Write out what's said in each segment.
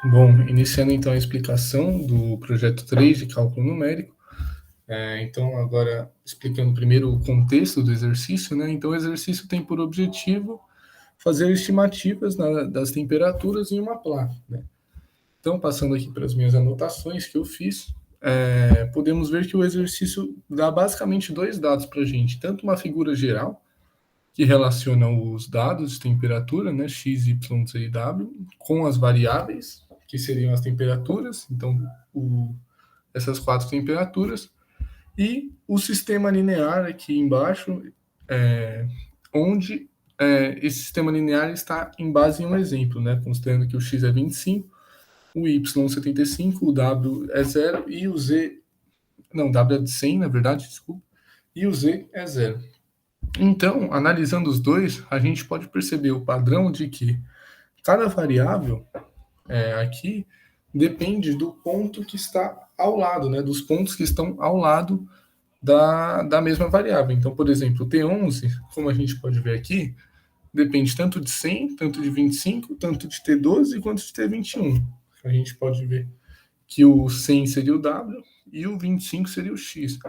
Bom, iniciando então a explicação do projeto 3 de cálculo numérico. Então, agora explicando primeiro o contexto do exercício, né? Então, o exercício tem por objetivo fazer estimativas das temperaturas em uma placa, né? Então, passando aqui para as minhas anotações que eu fiz, podemos ver que o exercício dá basicamente dois dados para a gente, tanto uma figura geral, que relaciona os dados de temperatura, né, x, y, z e w, com as variáveis, que seriam as temperaturas, então essas quatro temperaturas, e o sistema linear aqui embaixo, onde esse sistema linear está em base em um exemplo, né, considerando que o x é 25, o y 75, o w é zero e o z, não, w é de 100, na verdade, desculpa, e o z é zero. Então, analisando os dois, a gente pode perceber o padrão de que cada variável aqui depende do ponto que está ao lado, né, dos pontos que estão ao lado da mesma variável. Então, por exemplo, o T11, como a gente pode ver aqui, depende tanto de 100, tanto de 25, tanto de T12 quanto de T21. A gente pode ver que o 100 seria o W e o 25 seria o X.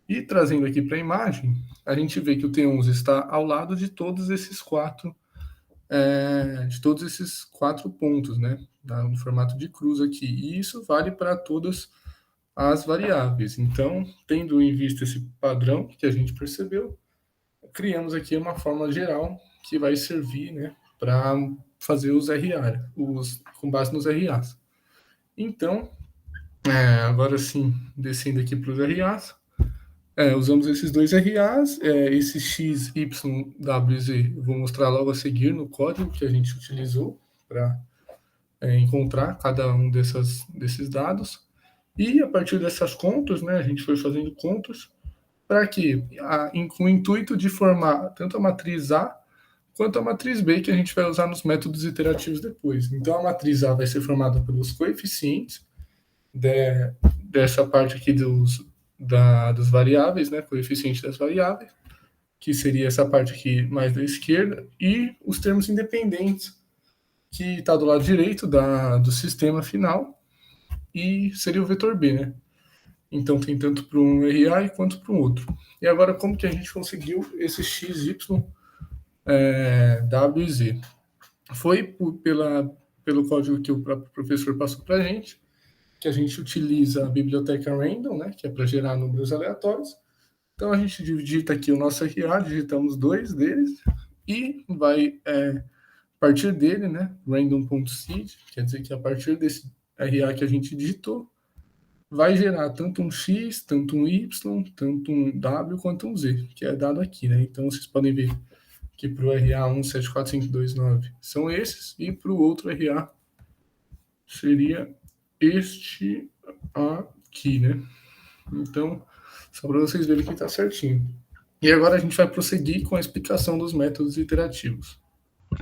E trazendo aqui para a imagem, a gente vê que o T11 está ao lado de todos esses quatro pontos, né? No formato de cruz aqui. E isso vale para todas as variáveis. Então, tendo em vista esse padrão que a gente percebeu, criamos aqui uma fórmula geral que vai servir, né, para fazer os RA, com base nos RAs. Então, agora sim, descendo aqui para os RAs, usamos esses dois RAs, esse X, Y, W e Z, eu vou mostrar logo a seguir no código que a gente utilizou para encontrar cada um desses dados. E a partir dessas contas, né, a gente foi fazendo contas para que, com o intuito de formar tanto a matriz A quanto a matriz B, que a gente vai usar nos métodos iterativos depois. Então, a matriz A vai ser formada pelos coeficientes dessa parte aqui das variáveis, né, coeficiente das variáveis, que seria essa parte aqui mais da esquerda, e os termos independentes, que está do lado direito do sistema final, e seria o vetor B, né? Então tem tanto para um RA quanto para um outro. E agora, como que a gente conseguiu esse x, y, w e z? Foi pelo código que o próprio professor passou para a gente, que a gente utiliza a biblioteca random, né, que é para gerar números aleatórios. Então a gente digita aqui o nosso RA, digitamos dois deles e vai a partir dele, né, random.seed, quer dizer que a partir desse RA que a gente digitou, vai gerar tanto um X, tanto um Y, tanto um W quanto um Z, que é dado aqui, né? Então vocês podem ver que para o RA 174529 são esses, e para o outro RA seria este aqui, né? Então, só para vocês verem que está certinho. E agora a gente vai prosseguir com a explicação dos métodos iterativos.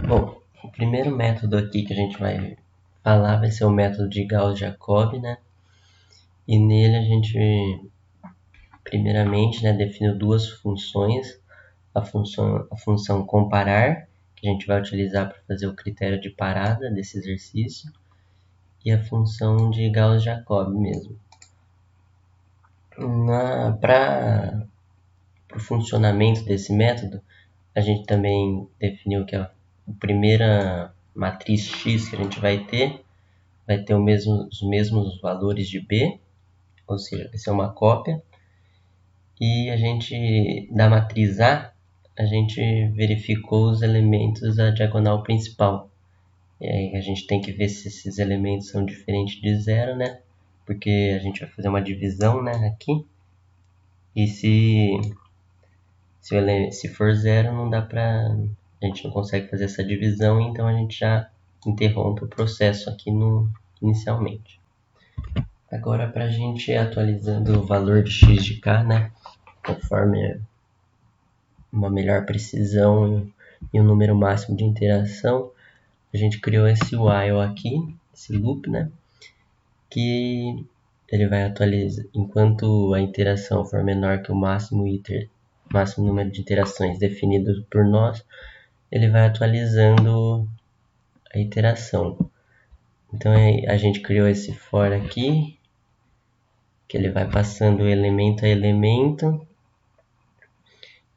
Bom, o primeiro método aqui que a gente vai falar vai ser o método de Gauss-Jacob, né? E nele a gente, primeiramente, né, definiu duas funções. A função comparar, que a gente vai utilizar para fazer o critério de parada desse exercício, e a função de Gauss-Jacob mesmo. Para o funcionamento desse método, a gente também definiu que a primeira matriz X que a gente vai ter os mesmos valores de B, ou seja, vai ser uma cópia. E a gente, da matriz a gente verificou os elementos da diagonal principal. E aí a gente tem que ver se esses elementos são diferentes de zero, né? Porque a gente vai fazer uma divisão, né, aqui. E se for zero, não dá pra... A gente não consegue fazer essa divisão, então a gente já interrompe o processo aqui inicialmente. Agora, para a gente ir atualizando o valor de x de k, né, conforme uma melhor precisão e um número máximo de interação, a gente criou esse while aqui, esse loop, né, que ele vai atualizar enquanto a interação for menor que o máximo número de interações definido por nós, ele vai atualizando a iteração. Então a gente criou esse for aqui, que ele vai passando elemento a elemento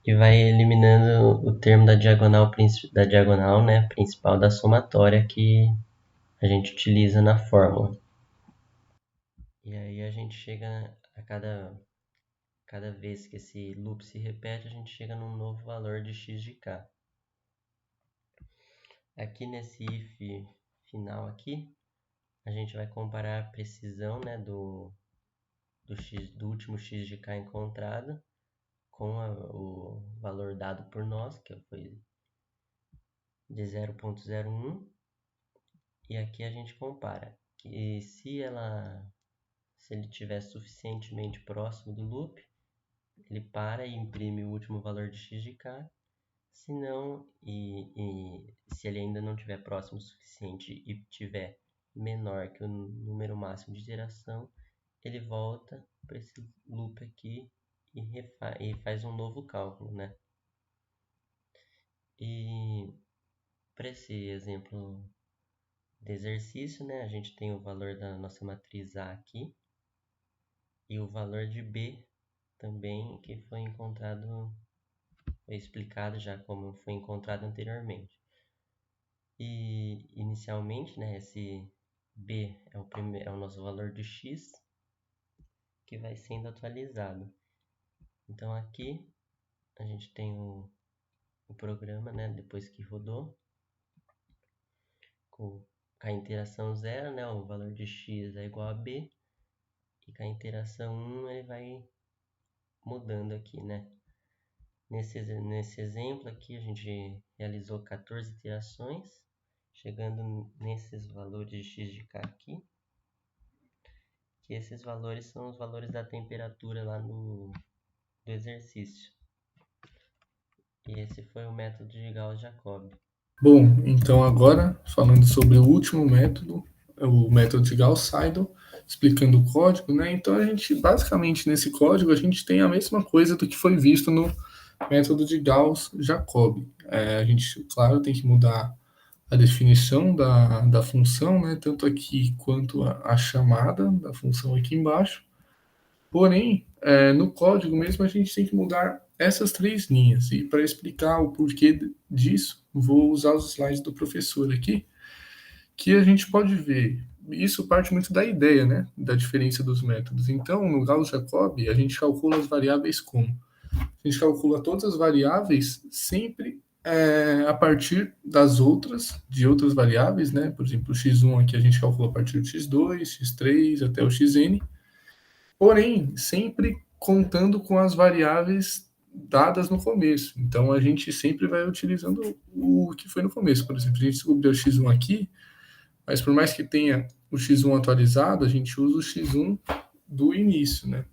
e vai eliminando o termo da diagonal, né, principal da somatória que a gente utiliza na fórmula. E aí a gente chega a cada vez que esse loop se repete, a gente chega num novo valor de x de k. Aqui nesse if final aqui, a gente vai comparar a precisão, né, do último x de k encontrado com o valor dado por nós, que foi de 0,01. E aqui a gente compara que se ele estiver suficientemente próximo do loop, ele para e imprime o último valor de x de k. Se não, e se ele ainda não estiver próximo o suficiente e tiver menor que o número máximo de iteração, ele volta para esse loop aqui e faz um novo cálculo, né? E para esse exemplo de exercício, né, a gente tem o valor da nossa matriz A aqui e o valor de B também, que foi explicado já como foi encontrado anteriormente. E inicialmente, né, esse B é o nosso valor de x que vai sendo atualizado. Então aqui a gente tem o programa, né, depois que rodou, com a interação 0, né, o valor de x é igual a b, e com a interação 1 ele vai mudando aqui, né. Nesse exemplo aqui a gente realizou 14 iterações, chegando nesses valores de x de k aqui, que esses valores são os valores da temperatura lá do exercício. E esse foi o método de Gauss-Jacobi. Bom, então agora, falando sobre o último método, o método de Gauss-Seidel, explicando o código, né? Então a gente, basicamente, nesse código, a gente tem a mesma coisa do que foi visto no método de Gauss-Jacobi. A gente, claro, tem que mudar a definição da função, né? Tanto aqui quanto a chamada da função aqui embaixo. Porém, no código mesmo a gente tem que mudar essas três linhas. E para explicar o porquê disso, vou usar os slides do professor aqui, que a gente pode ver. Isso parte muito da ideia, né? Da diferença dos métodos. Então, no Gauss-Jacobi, a gente calcula as variáveis como? A gente calcula todas as variáveis sempre a partir de outras variáveis, né? Por exemplo, o x1 aqui a gente calcula a partir do x2, x3 até o xn, porém, sempre contando com as variáveis dadas no começo. Então, a gente sempre vai utilizando o que foi no começo. Por exemplo, a gente descobriu o x1 aqui, mas por mais que tenha o x1 atualizado, a gente usa o x1 do início, né?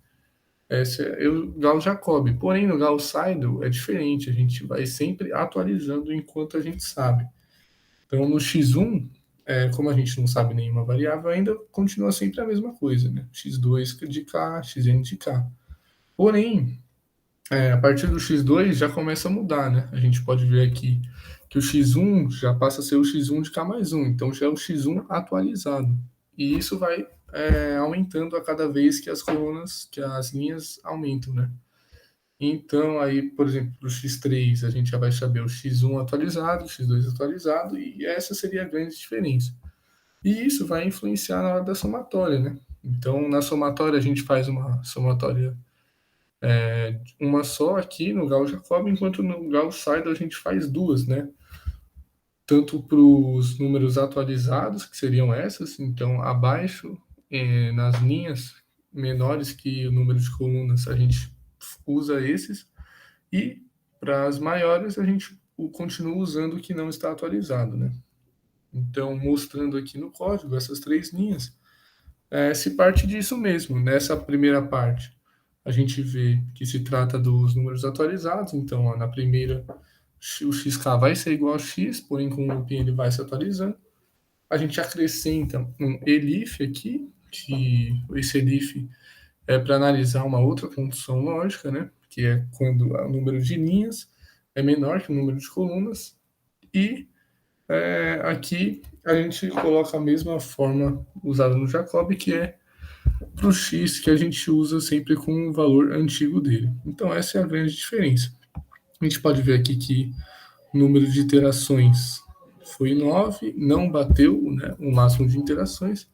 Esse é o Gauss-Jacobi. Porém, no Gauss-Seidel é diferente. A gente vai sempre atualizando enquanto a gente sabe. Então, no x1, como a gente não sabe nenhuma variável ainda, continua sempre a mesma coisa, né? x2 de k, xn de k. Porém, a partir do x2 já começa a mudar, né? A gente pode ver aqui que o x1 já passa a ser o x1 de k mais 1, então já é o x1 atualizado. E isso vai aumentando a cada vez que as linhas aumentam, né? Então, aí, por exemplo, o x3 a gente já vai saber o x1 atualizado, o x2 atualizado, e essa seria a grande diferença. E isso vai influenciar na hora da somatória, né? Então, na somatória, a gente faz uma somatória uma só aqui no Gauss-Jacobi, enquanto no Gauss-Seidel a gente faz duas, né? Tanto para os números atualizados, que seriam essas, então abaixo, nas linhas menores que o número de colunas, a gente usa esses, e para as maiores a gente continua usando o que não está atualizado, né? Então, mostrando aqui no código essas três linhas, se parte disso mesmo. Nessa primeira parte, a gente vê que se trata dos números atualizados. Então, ó, na primeira, o xk vai ser igual a x, porém com o looping ele vai se atualizando. A gente acrescenta um elif aqui, que esse elif é para analisar uma outra condição lógica, né? Que é quando o número de linhas é menor que o número de colunas. E Aqui a gente coloca a mesma forma usada no Jacobi, que é para o x que a gente usa sempre com o valor antigo dele. Então essa é a grande diferença. A gente pode ver aqui que o número de iterações foi 9, não bateu, né, o máximo de interações,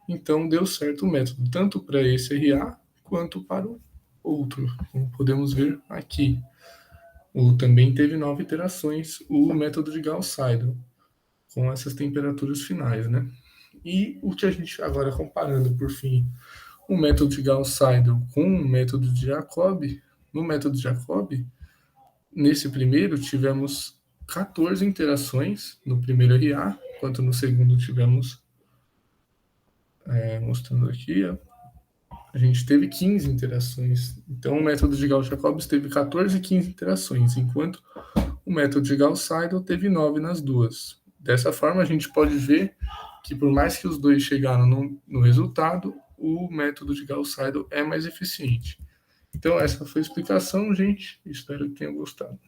então deu certo o método, tanto para esse RA quanto para o outro, como podemos ver aqui. Também teve 9 iterações o método de Gauss-Seidel, com essas temperaturas finais, né? E o que a gente agora comparando, por fim, o método de Gauss-Seidel com o método de Jacobi, no método de Jacobi, nesse primeiro tivemos 14 interações no primeiro RA, enquanto no segundo tivemos, mostrando aqui, a gente teve 15 interações. Então o método de Gauss-Jacobi teve 14 e 15 interações, enquanto o método de Gauss-Seidel teve 9 nas duas. Dessa forma, a gente pode ver que, por mais que os dois chegaram no resultado, o método de Gauss-Seidel é mais eficiente. Então, essa foi a explicação, gente. Espero que tenham gostado.